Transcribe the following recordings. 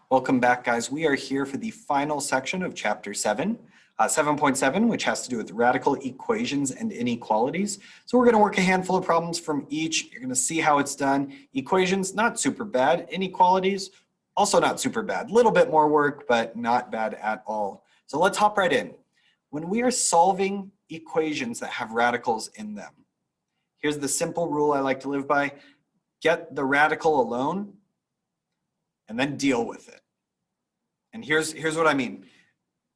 Welcome back, guys. We are here for the final section of Chapter 7, 7.7, which has to do with radical equations and inequalities. So we're going to work a handful of problems from each. You're going to see how it's done. Equations, not super bad. Inequalities, also not super bad. A little bit more work, but not bad at all. So let's hop right in. When we are solving equations that have radicals in them, here's the simple rule I like to live by. Get the radical alone and then deal with it. And here's what I mean.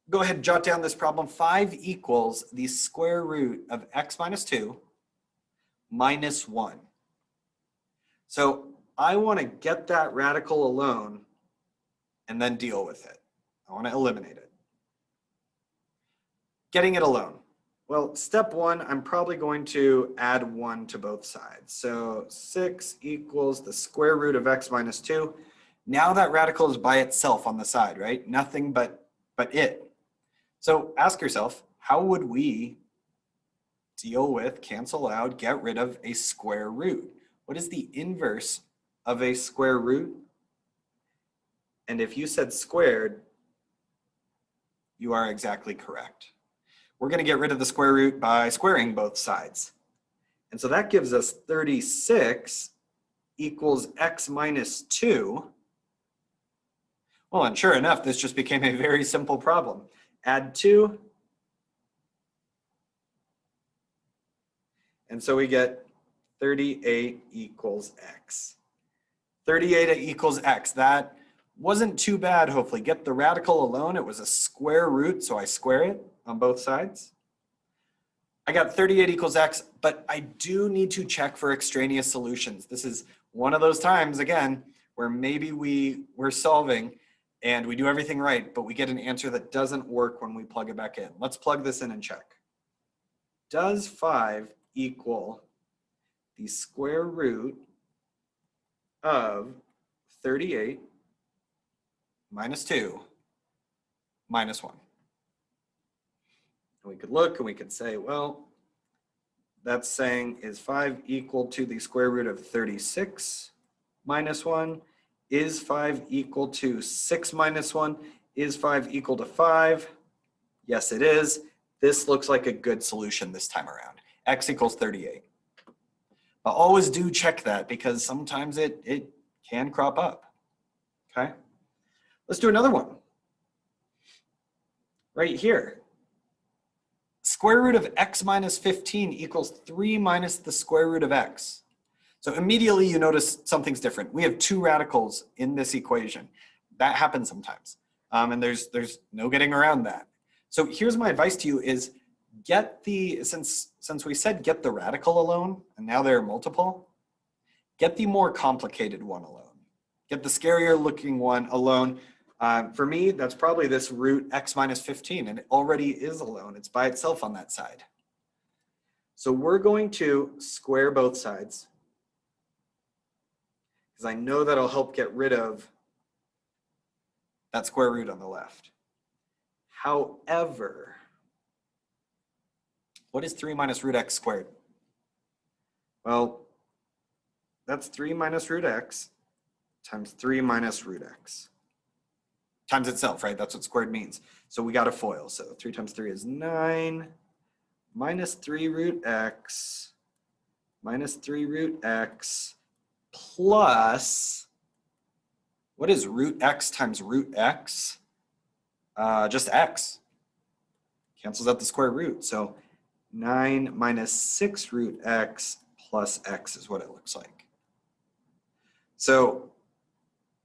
Go ahead and jot down this problem. 5 equals the square root of x minus 2 minus 1. So I want to get that radical alone and then deal with it. I want to eliminate it. Getting it alone. Well, step 1, I'm probably going to add 1 to both sides. So 6 equals the square root of x minus 2. Now that radical is by itself on the side, right? Nothing but it. So ask yourself, how would we deal with, cancel out, get rid of a square root? What is the inverse of a square root? And if you said squared, you are exactly correct. We're going to get rid of the square root by squaring both sides. And so that gives us 36 equals x minus 2. Well, and sure enough, this just became a very simple problem. Add 2. And so we get 38 equals x. 38 equals x. That wasn't too bad, hopefully. Get the radical alone. It was a square root, so I square it on both sides. I got 38 equals x, but I do need to check for extraneous solutions. This is one of those times, again, where maybe we're solving and we do everything right, but we get an answer that doesn't work when we plug it back in. Let's plug this in and check. Does 5 equal the square root of 38 minus 2 minus 1? And we could look and we could say, well, that's saying is 5 equal to the square root of 36 minus 1? Is 5 equal to 6 minus 1? Is 5 equal to 5? Yes, it is. This looks like a good solution this time around. X equals 38. But always do check that because sometimes it can crop up. Okay? Let's do another one. Right here. Square root of x minus 15 equals 3 minus the square root of x. So immediately you notice something's different. We have 2 radicals in this equation. That happens sometimes. And there's no getting around that. So here's my advice to you is get the, since we said get the radical alone, and now there are multiple, get the more complicated one alone. Get the scarier looking one alone. For me, that's probably this root x minus 15, and it already is alone. It's by itself on that side. So we're going to square both sides, because I know that'll help get rid of that square root on the left. However, what is 3 minus root x squared? Well, that's 3 minus root x times 3 minus root x. Times itself, right? That's what squared means. So we got a FOIL. So 3 times 3 is 9 minus 3 root x minus 3 root x plus, what is root x times root x? Just x. Cancels out the square root. So 9 minus 6 root x plus x is what it looks like. So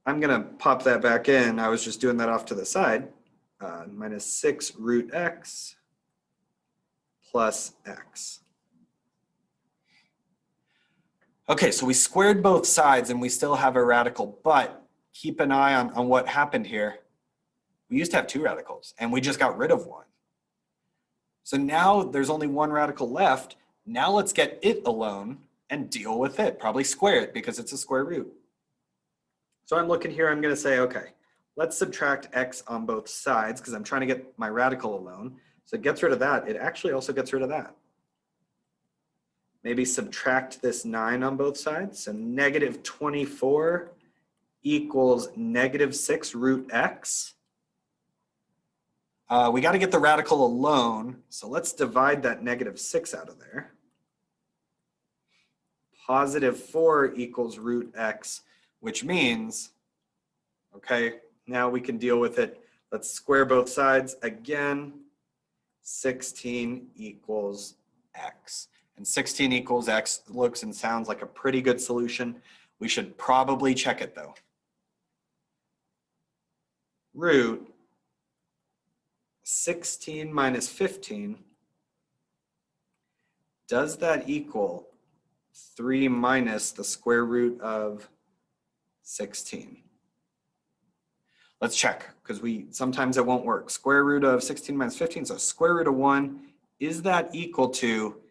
I'm going to pop that back in. I was just doing that off to the side. Minus 6 root x plus x. Okay, so we squared both sides and we still have a radical, but keep an eye on what happened here. We used to have 2 radicals and we just got rid of 1. So now there's only 1 radical left. Now let's get it alone and deal with it. Probably square it because it's a square root. So I'm looking here, I'm going to say, okay, let's subtract x on both sides because I'm trying to get my radical alone. So it gets rid of that. It actually also gets rid of that. Maybe subtract this 9 on both sides. So negative 24 equals -6 root x. We got to get the radical alone, so let's divide that -6 out of there. +4 equals root x, which means, okay, now we can deal with it. Let's square both sides again. 16 equals x. And 16 equals x looks and sounds like a pretty good solution. We should probably check it though. Root 16 minus 15, does that equal 3 minus the square root of 16? Let's check, because sometimes it won't work. Square root of 16 minus 15, so square root of 1, is that equal to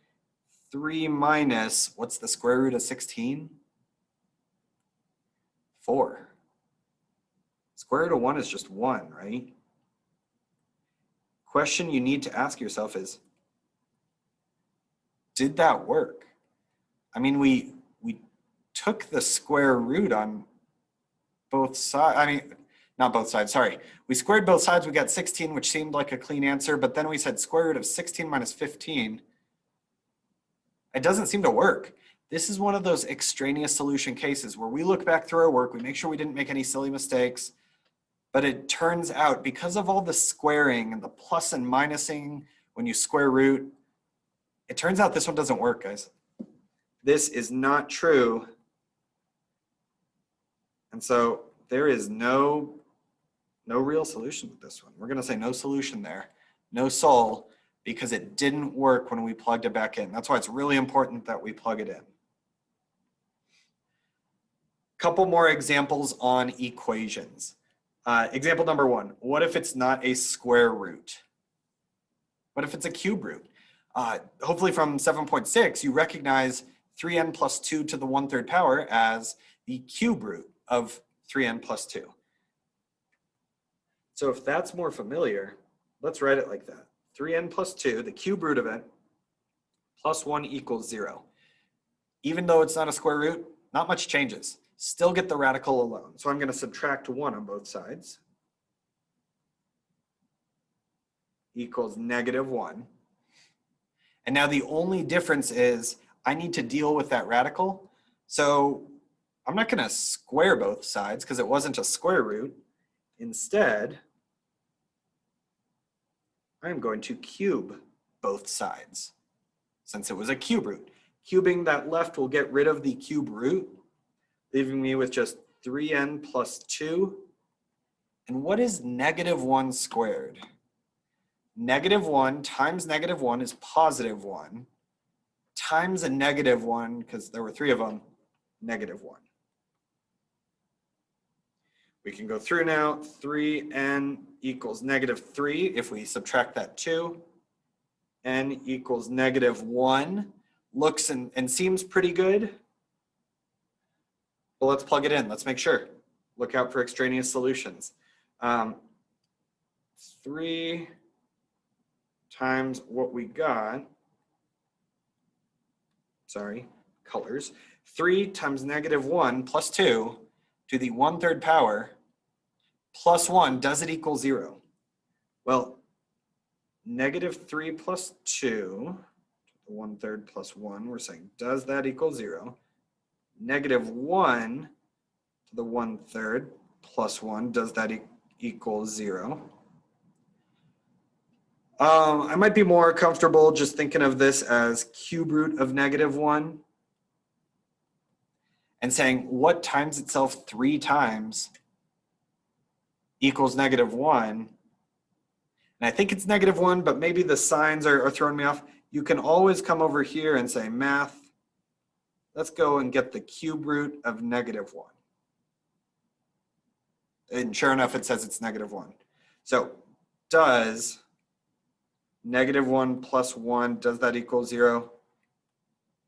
3 minus, what's the square root of 16? 4. Square root of 1 is just 1, right? Question you need to ask yourself is, did that work? I mean, we took the square root on both sides. I mean, not both sides, sorry. We squared both sides, we got 16, which seemed like a clean answer, but then we said square root of 16 minus 15. It doesn't seem to work. This is one of those extraneous solution cases where we look back through our work, we make sure we didn't make any silly mistakes, but it turns out because of all the squaring and the plus and minusing when you square root, it turns out this one doesn't work, guys. This is not true. And so there is no real solution with this one. We're going to say no solution there, no sol, because it didn't work when we plugged it back in. That's why it's really important that we plug it in. Couple more examples on equations. Example number 1, what if it's not a square root? What if it's a cube root? Hopefully from 7.6, you recognize 3n plus 2 to the 1/3 power as the cube root of 3n plus 2. So if that's more familiar, let's write it like that. 3n plus 2, the cube root of it, plus 1 equals 0. Even though it's not a square root, not much changes. Still get the radical alone. So I'm going to subtract 1 on both sides. Equals -1. And now the only difference is I need to deal with that radical. So I'm not going to square both sides because it wasn't a square root. Instead, I'm going to cube both sides since it was a cube root. Cubing that left will get rid of the cube root, leaving me with just 3n plus 2. And what is -1 squared? -1 times -1 is +1 times a -1, because there were 3 of them, -1. We can go through now. 3n equals -3 if we subtract that 2. N equals -1. Looks and seems pretty good. Well, let's plug it in. Let's make sure. Look out for extraneous solutions. 3 times what we got, sorry, colors. 3 times -1 plus 2 to the 1/3 power plus 1, does it equal 0? Well, -3 plus 2 to the 1/3 plus 1, we're saying, does that equal 0? -1 to the 1/3 plus 1, does that equal 0? I might be more comfortable just thinking of this as cube root of -1 and saying what times itself 3 times equals -1. And I think it's -1, but maybe the signs are throwing me off. You can always come over here and say, math, let's go and get the cube root of -1. And sure enough, it says it's -1. So does -1 plus 1, does that equal 0?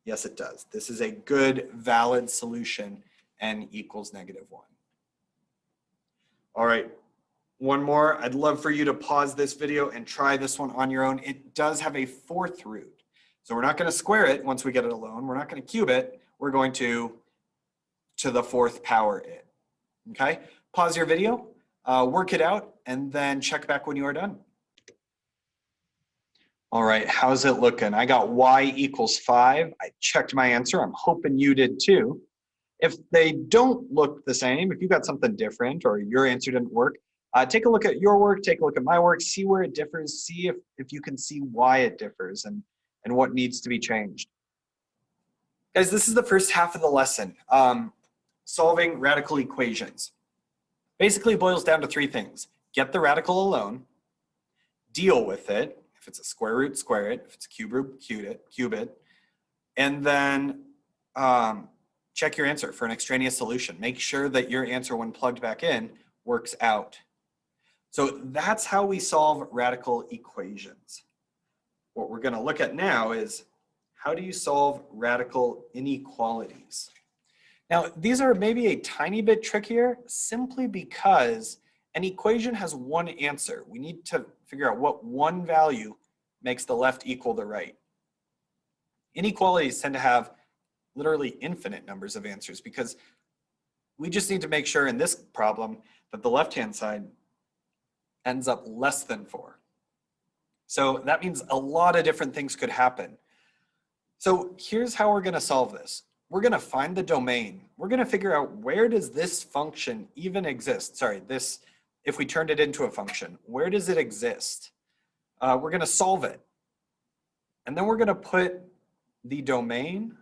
Yes, it does. This is a good, valid solution, n equals -1. All right, one more. I'd love for you to pause this video and try this one on your own. It does have a 4th root. So we're not going to square it once we get it alone. We're not going to cube it. We're going to the 4th power it. okay? Pause your video, work it out, and then check back when you are done. All right, how's it looking? I got y equals 5. I checked my answer. I'm hoping you did too. If they don't look the same, if you got something different or your answer didn't work, take a look at your work, take a look at my work, see where it differs, see if you can see why it differs and what needs to be changed. Guys, this is the first half of the lesson, solving radical equations. Basically it boils down to 3 things. Get the radical alone, deal with it. If it's a square root, square it. If it's a cube root, cube it. And then check your answer for an extraneous solution. Make sure that your answer when plugged back in works out. So that's how we solve radical equations. What we're going to look at now is how do you solve radical inequalities? Now, these are maybe a tiny bit trickier simply because an equation has one answer. We need to figure out what one value makes the left equal the right. Inequalities tend to have literally infinite numbers of answers because we just need to make sure in this problem that the left-hand side ends up less than 4. So that means a lot of different things could happen. So here's how we're going to solve this. We're going to find the domain. We're going to figure out where does this function even exist. Sorry, this, if we turned it into a function, where does it exist? We're going to solve it. And then we're going to put the domain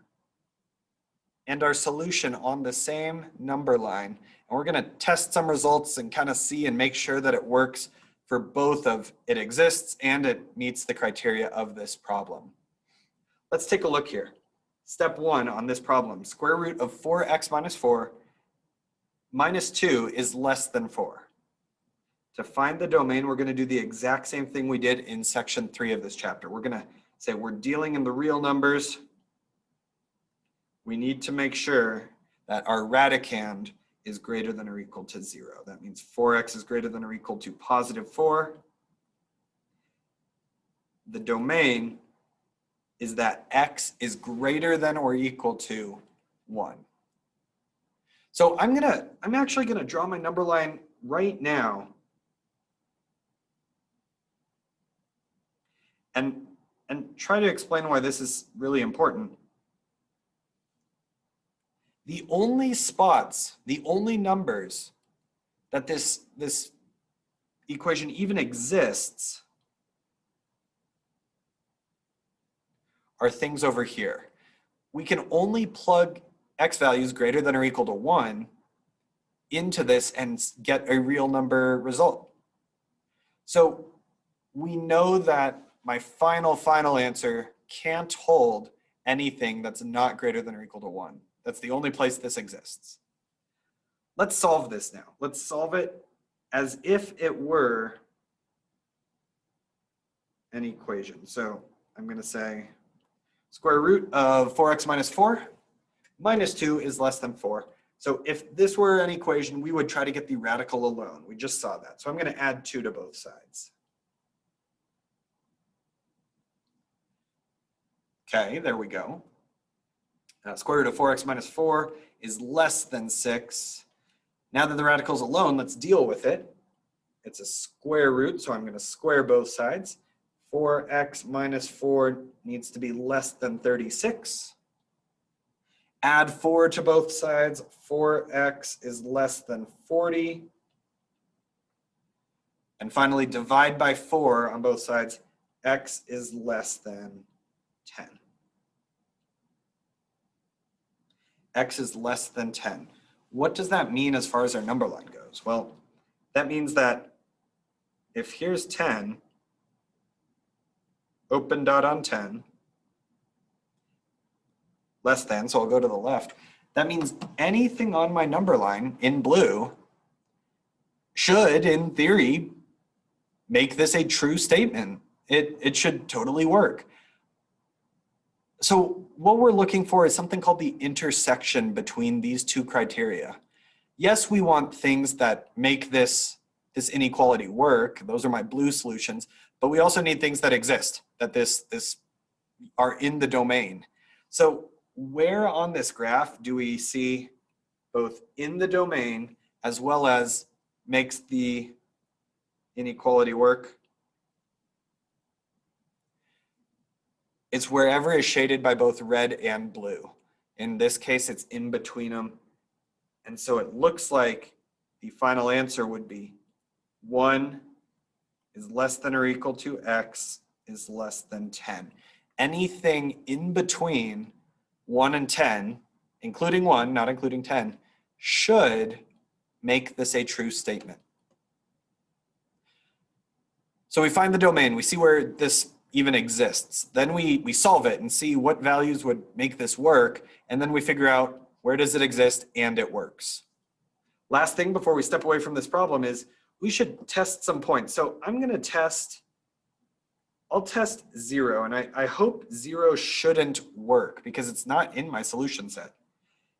and our solution on the same number line. And we're going to test some results and kind of see and make sure that it works for both of it exists and it meets the criteria of this problem. Let's take a look here. Step 1 on this problem, square root of 4x minus 4 minus 2 is less than 4. To find the domain, we're going to do the exact same thing we did in section 3 of this chapter. We're going to say we're dealing in the real numbers. We need to make sure that our radicand is greater than or equal to 0. That means 4x is greater than or equal to positive 4. The domain is that x is greater than or equal to 1. So I'm actually gonna draw my number line right now and try to explain why this is really important. The only spots, the only numbers that this equation even exists are things over here. We can only plug x values greater than or equal to 1 into this and get a real number result. So we know that my final answer can't hold anything that's not greater than or equal to 1. That's the only place this exists. Let's solve this now. Let's solve it as if it were an equation. So I'm going to say square root of 4x minus 4 minus 2 is less than 4. So if this were an equation, we would try to get the radical alone. We just saw that. So I'm going to add 2 to both sides. Okay, there we go. Square root of 4x minus 4 is less than 6. Now that the radical's alone, let's deal with it. It's a square root, so I'm going to square both sides. 4x minus 4 needs to be less than 36. Add 4 to both sides. 4x is less than 40. And finally, divide by 4 on both sides. X is less than 10. X is less than 10. What does that mean as far as our number line goes? Well, that means that if here's 10, open dot on 10, less than, so I'll go to the left. That means anything on my number line in blue should, in theory, make this a true statement. It should totally work. So what we're looking for is something called the intersection between these two criteria. Yes, we want things that make this inequality work. Those are my blue solutions. But we also need things that exist, that this are in the domain. So where on this graph do we see both in the domain as well as makes the inequality work. It's wherever is shaded by both red and blue. In this case, it's in between them. And so it looks like the final answer would be 1 is less than or equal to x is less than 10. Anything in between 1 and 10, including 1, not including 10, should make this a true statement. So we find the domain, we see where this even exists. Then we solve it and see what values would make this work, and then we figure out where does it exist and it works. Last thing before we step away from this problem is we should test some points. So I'm gonna test, I'll test 0, and I hope 0 shouldn't work because it's not in my solution set.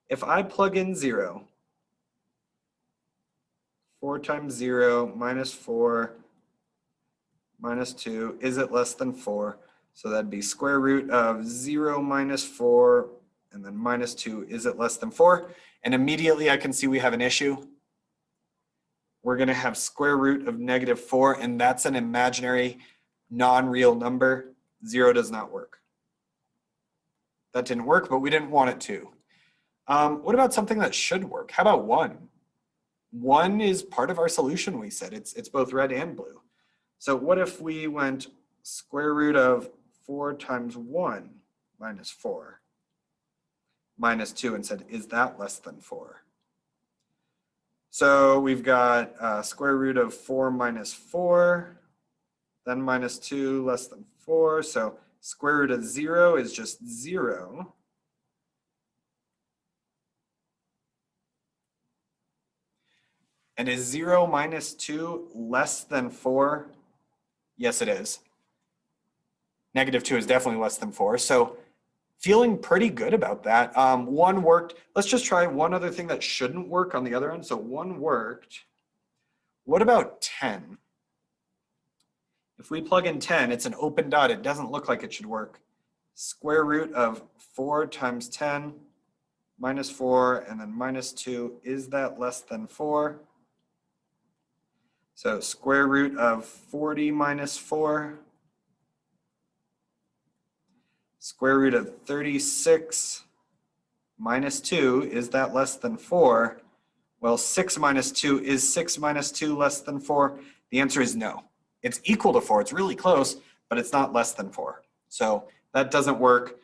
If I plug in 0, 4 times 0 minus 4 minus 2, is it less than 4? So that'd be square root of 0 minus 4, and then minus 2, is it less than 4? And immediately I can see we have an issue. We're going to have square root of negative 4, and that's an imaginary, non-real number. 0 does not work. That didn't work, but we didn't want it to. What about something that should work? How about 1? 1 is part of our solution, we said. It's both red and blue. So what if we went square root of 4 times 1 minus 4 minus 2 and said, is that less than 4? So we've got square root of 4 minus 4, then minus 2 less than 4. So square root of 0 is just 0. And is 0 minus 2 less than 4? Yes, it is. Negative 2 is definitely less than 4. So feeling pretty good about that. 1 worked. Let's just try one other thing that shouldn't work on the other end. So 1 worked. What about 10? If we plug in 10, it's an open dot. It doesn't look like it should work. Square root of 4 times 10 minus 4 and then minus 2. Is that less than 4? So square root of 40 minus 4. Square root of 36 minus 2, is that less than 4? Well, 6 minus 2, is 6 minus 2 less than 4? The answer is no. It's equal to 4, it's really close, but it's not less than 4. So that doesn't work.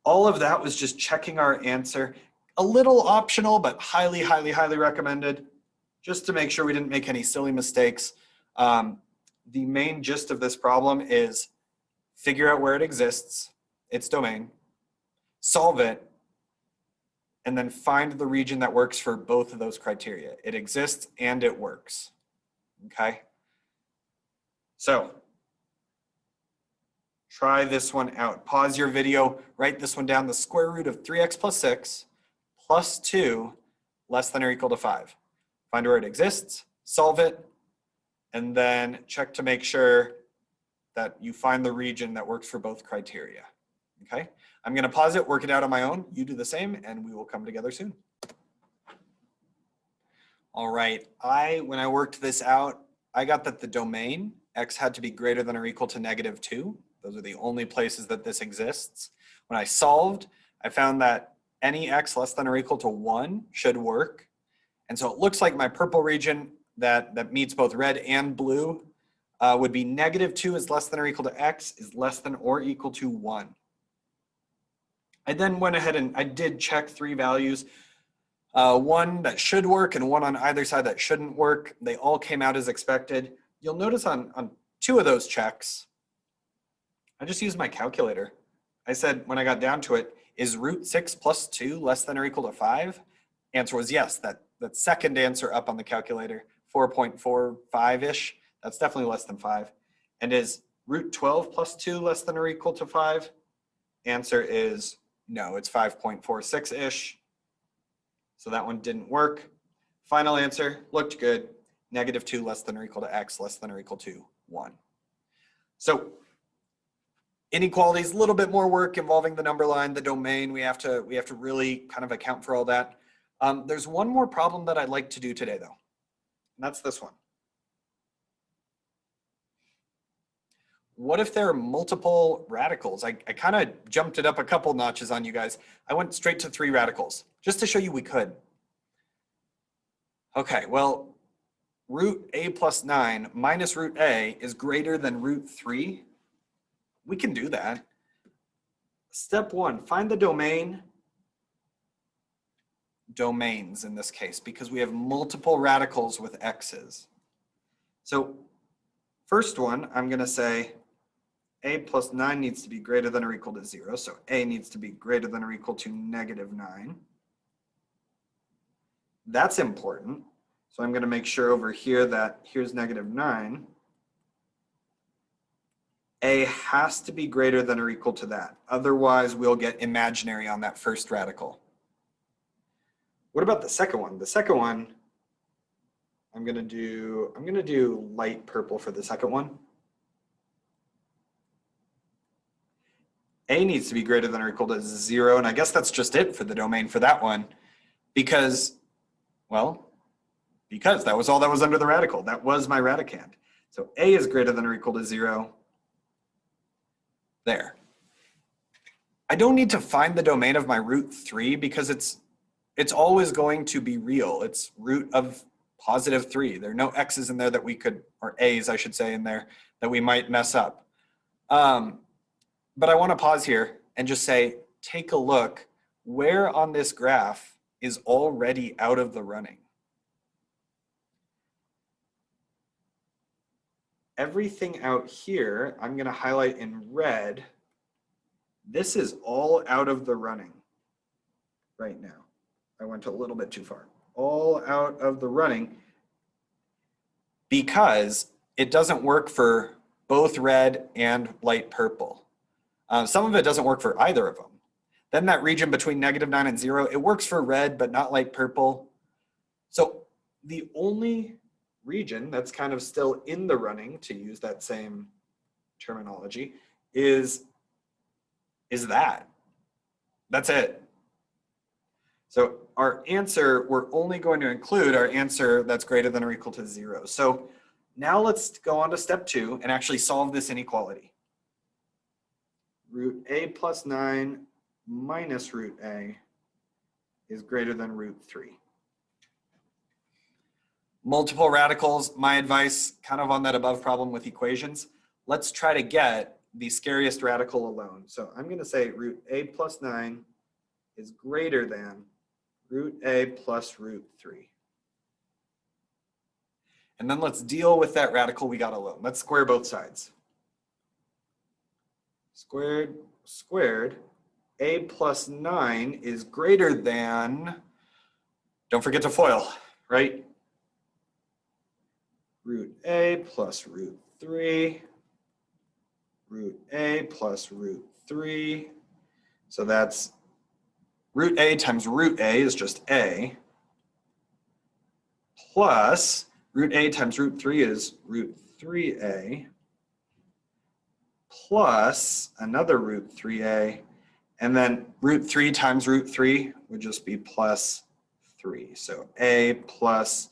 All of that was just checking our answer. A little optional, but highly, highly, highly recommended, just to make sure we didn't make any silly mistakes. The main gist of this problem is figure out where it exists, its domain, solve it, and then find the region that works for both of those criteria. It exists and it works, okay? So try this one out. Pause your video, write this one down. The square root of 3x plus 6 plus 2 less than or equal to 5. Find where it exists, solve it, and then check to make sure that you find the region that works for both criteria. Okay, I'm going to pause it, work it out on my own. You do the same, and we will come together soon. All right, when I worked this out, I got that the domain, x had to be greater than or equal to negative 2. Those are the only places that this exists. When I solved, I found that any x less than or equal to 1 should work. And so it looks like my purple region that meets both red and blue would be negative 2 is less than or equal to x is less than or equal to 1. I then went ahead and I did check 3 values, one that should work and one on either side that shouldn't work. They all came out as expected. You'll notice on 2 of those checks, I just used my calculator. I said when I got down to it, is root 6 plus 2 less than or equal to 5? Answer was yes. That second answer up on the calculator, 4.45-ish, that's definitely less than 5. And is root 12 plus 2 less than or equal to 5? Answer is no, it's 5.46-ish. So that one didn't work. Final answer, looked good. Negative 2 less than or equal to x less than or equal to 1. So inequalities, a little bit more work involving the number line, the domain. We have to really kind of account for all that. There's one more problem that I'd like to do today though. and that's this one. What if there are multiple radicals? I kind of jumped it up a couple notches on you guys. I went straight to 3 radicals, just to show you we could. Okay, well, root a plus 9 minus root a is greater than root 3. We can do that. Step 1, find the domains in this case, because we have multiple radicals with x's. So first one, I'm going to say a plus 9 needs to be greater than or equal to 0. So a needs to be greater than or equal to -9. That's important. So I'm going to make sure over here that here's -9. A has to be greater than or equal to that. Otherwise, we'll get imaginary on that first radical. What about the second one? The second one, I'm going to do light purple for the second one. A needs to be greater than or equal to 0, and I guess that's just it for the domain for that one, because that was all that was under the radical. That was my radicand. So A is greater than or equal to 0. There. I don't need to find the domain of my root 3 because it's always going to be real. It's root of +3. There are no x's in there that we could, or a's I should say, in there that we might mess up. But I want to pause here and just say, take a look. Where on this graph is already out of the running? Everything out here, I'm going to highlight in red. This is all out of the running right now. I went a little bit too far. All out of the running because it doesn't work for both red and light purple. Some of it doesn't work for either of them. Then that region between -9 and 0, it works for red, but not light purple. So the only region that's kind of still in the running, to use that same terminology, is that. That's it. So our answer, we're only going to include our answer that's greater than or equal to 0. So now let's go on to step 2 and actually solve this inequality. Root a plus 9 minus root a is greater than root 3. Multiple radicals, my advice, kind of on that above problem with equations, let's try to get the scariest radical alone. So I'm going to say root a plus 9 is greater than root a plus root 3. And then let's deal with that radical we got alone. Let's square both sides. Squared, a plus 9 is greater than, don't forget to FOIL, right? Root a plus root 3, root a plus root 3. So that's root a times root a is just a, plus root a times root 3 is root 3a, plus another root 3a, and then root 3 times root 3 would just be plus 3. So a plus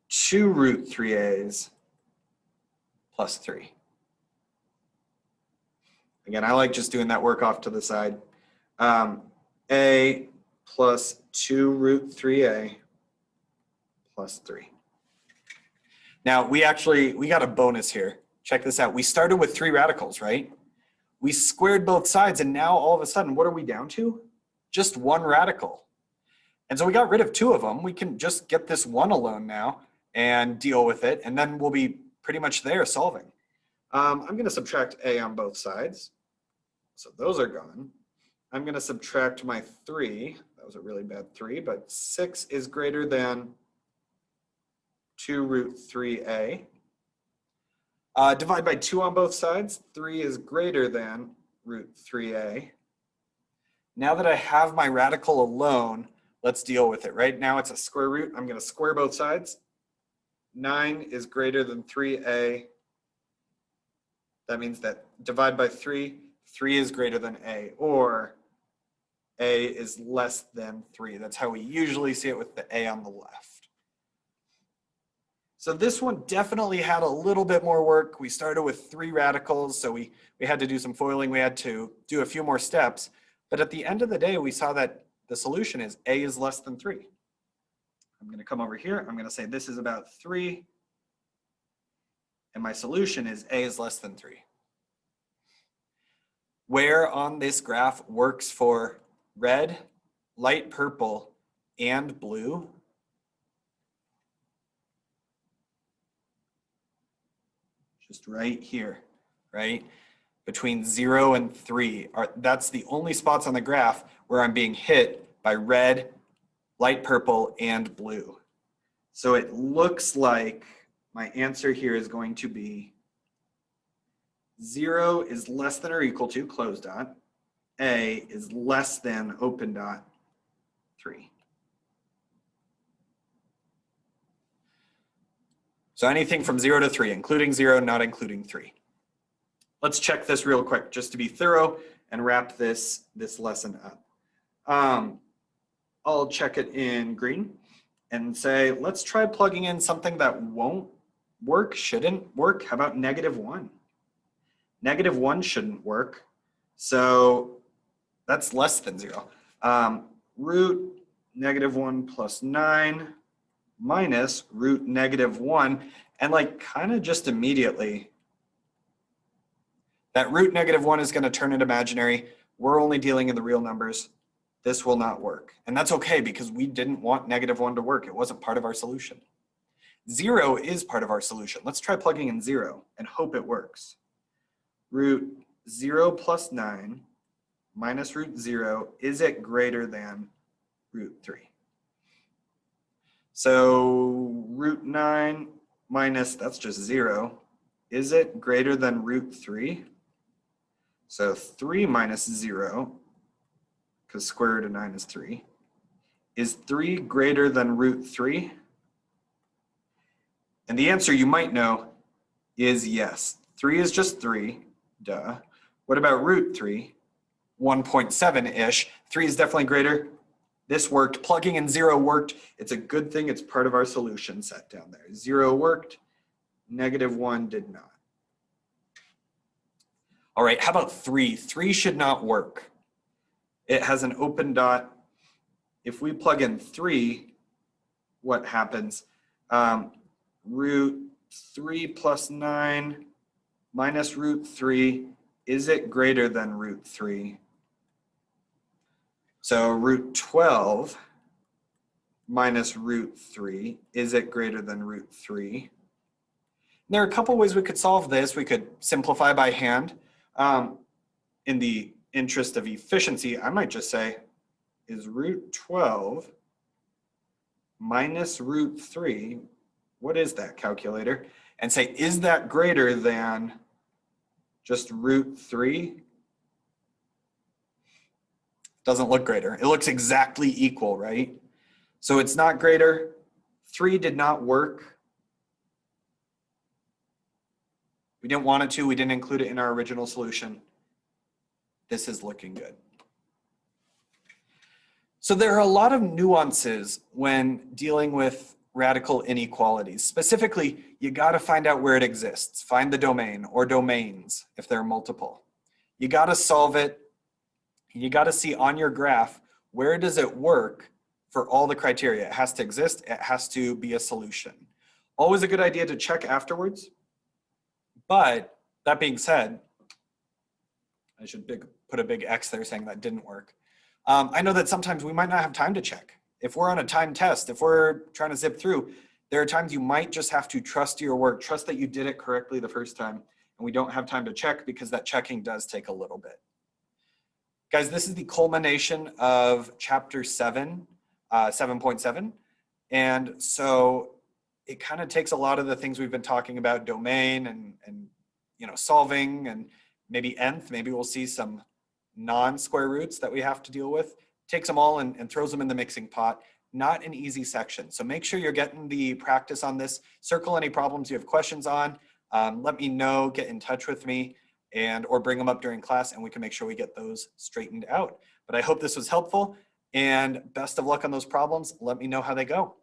2 root 3a's plus 3. Again, I like just doing that work off to the side. A plus 2 root 3a plus 3. Now we got a bonus here. Check this out. We started with 3 radicals, right? We squared both sides, and now all of a sudden, what are we down to? Just 1 radical. And so we got rid of 2 of them. We can just get this one alone now and deal with it, and then we'll be pretty much there solving. I'm going to subtract a on both sides. So those are gone. I'm going to subtract my 3. That was a really bad 3, but 6 is greater than 2 root 3a. Divide by 2 on both sides. 3 is greater than root 3a. Now that I have my radical alone, let's deal with it. Right now it's a square root. I'm going to square both sides. 9 is greater than 3a. That means that divide by 3, 3 is greater than a, or a is less than 3. That's how we usually see it with the a on the left. So this one definitely had a little bit more work. We started with 3 radicals, so we had to do some foiling. We had to do a few more steps. But at the end of the day, we saw that the solution is a is less than 3. I'm going to come over here. I'm going to say this is about 3. And my solution is a is less than 3. Where on this graph works for red, light purple, and blue? Just right here, right? Between 0 and 3. That's the only spots on the graph where I'm being hit by red, light purple, and blue. So it looks like my answer here is going to be 0 is less than or equal to close dot. A is less than open dot 3. So anything from 0 to 3, including 0, not including 3. Let's check this real quick just to be thorough and wrap this lesson up. I'll check it in green and say, let's try plugging in something that won't work, shouldn't work. How about -1? -1 shouldn't work. So that's less than 0. Root -1 plus 9 minus root -1. And like kind of just immediately, that root -1 is going to turn it imaginary. We're only dealing in the real numbers. This will not work. And that's okay because we didn't want -1 to work. It wasn't part of our solution. 0 is part of our solution. Let's try plugging in 0 and hope it works. Root 0 plus 9 minus root 0, is it greater than root 3? So root 9 minus, that's just 0, is it greater than root 3? So 3 minus 0, because square root of 9 is 3. Is 3 greater than root 3? And the answer you might know is yes. 3 is just 3, duh. What about root 3? 1.7-ish. 3 is definitely greater. This worked. Plugging in 0 worked. It's a good thing it's part of our solution set down there. 0 worked, -1 did not. All right, how about 3? 3 should not work. It has an open dot. If we plug in 3, what happens? Root 3 plus 9 minus root 3, is it greater than root 3? So root 12 minus root 3, is it greater than root 3? There are a couple ways we could solve this. We could simplify by hand. In the interest of efficiency, I might just say, is root 12 minus root 3, what is that, calculator? And say, is that greater than just root 3? Doesn't look greater. It looks exactly equal, right? So it's not greater. 3 did not work. We didn't want it to. We didn't include it in our original solution. This is looking good. So there are a lot of nuances when dealing with radical inequalities. Specifically, you got to find out where it exists. Find the domain or domains if there are multiple. You got to solve it. You got to see on your graph, where does it work for all the criteria? It has to exist. It has to be a solution. Always a good idea to check afterwards. But that being said, I should put a big X there saying that didn't work. I know that sometimes we might not have time to check. If we're on a timed test, if we're trying to zip through, there are times you might just have to trust your work, trust that you did it correctly the first time, and we don't have time to check because that checking does take a little bit. Guys, this is the culmination of chapter 7, 7.7. And so it kind of takes a lot of the things we've been talking about, domain and solving and maybe nth, maybe we'll see some non-square roots that we have to deal with, takes them all and throws them in the mixing pot. Not an easy section. So make sure you're getting the practice on this. Circle any problems you have questions on. Let me know, get in touch with me, or bring them up during class and we can make sure we get those straightened out. But I hope this was helpful and best of luck on those problems. Let me know how they go.